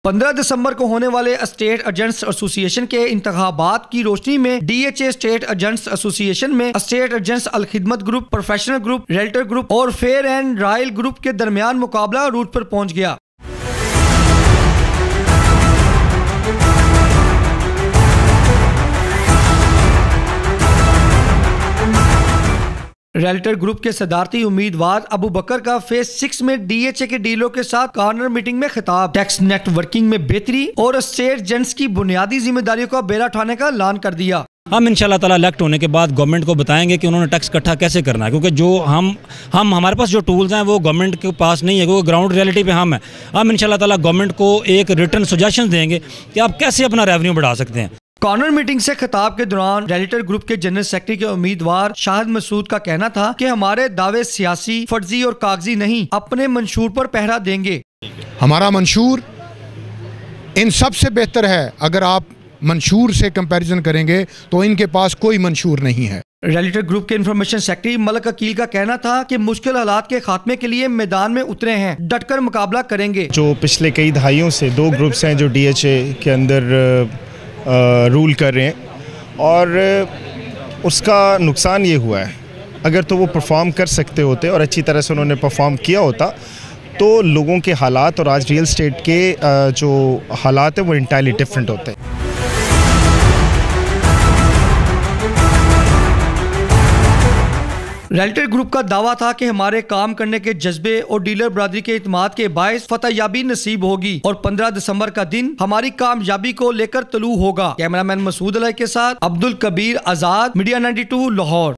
15 دسمبر کو ہونے والے اسٹیٹ ایجنٹس ایسوسی ایشن کے انتخابات کی روشنی میں D H A estate agents association میں estate agents Alkhidmat group, professional group, realtor group اور فیئر اینڈ رائل گروپ کے درمیان مقابلہ عروج پر پہنچ گیا۔ ریلٹر گروپ کے صدارتی امیدوار ابو بکر کا فیز 6 میں ڈی ایچ اے کے ڈیلوں کے ساتھ کارنر میٹنگ میں خطاب، ٹیکس نیٹ ورکنگ میں بہتری اور اسٹیٹ ایجنٹس کی بنیادی ذمہ داریوں کا بیڑا اٹھانے کا اعلان کر دیا۔ ہم انشاءاللہ تعالیٰ الیکٹ ہونے کے بعد گورنمنٹ کو بتائیں گے کہ انہوں نے ٹیکس اکٹھا کیسے کرنا ہے، کیونکہ جو ہمارے پاس جو ٹولز ہیں وہ گورنمنٹ کے پاس نہیں ہے، کیونکہ گراؤنڈ ریئلٹی پہ ہم انشاءاللہ تعالیٰ گورنمنٹ کو ایک ریٹرن سجیشن دیں گے کہ آپ کیسے اپنا ریونیو بڑھا سکتے ہیں۔ کارنر میٹنگ سے خطاب کے دوران ریلٹر گروپ کے جنرل سیکرٹری کے امیدوار شاہد مسعود کا کہنا تھا کہ ہمارے دعوے سیاسی، فرضی اور کاغذی نہیں، اپنے منشور پر پہرا دیں گے۔ ہمارا منشور ان سب سے بہتر ہے۔ اگر آپ منشور سے کمپیریزن کریں گے تو ان کے پاس کوئی منشور نہیں ہے۔ ریلٹر گروپ کے انفارمیشن سیکرٹری ملک عقیل کا کہنا تھا کہ مشکل حالات کے خاتمے کے لیے میدان میں اترے ہیں، ڈٹ کر مقابلہ کریں گے۔ جو پچھلے کئی دہائیوں سے دو گروپس ہیں جو ڈی ایچ اے کے اندر رول کر رہے ہیں، اور اس کا نقصان یہ ہوا ہے، اگر تو وہ پرفارم کر سکتے ہوتے اور اچھی طرح سے انہوں نے پرفارم کیا ہوتا تو لوگوں کے حالات اور آج ریئل اسٹیٹ کے جو حالات ہیں وہ انٹائرلی ڈفرینٹ ہوتے ہیں۔ ریلٹر گروپ کا دعویٰ تھا کہ ہمارے کام کرنے کے جذبے اور ڈیلر برادری کے اعتماد کے باعث فتح یابی نصیب ہوگی اور 15 دسمبر کا دن ہماری کامیابی کو لے کر طلوع ہوگا۔ کیمرہ مین مسعود علیہ کے ساتھ عبدالکبیر آزاد، میڈیا 92 لاہور۔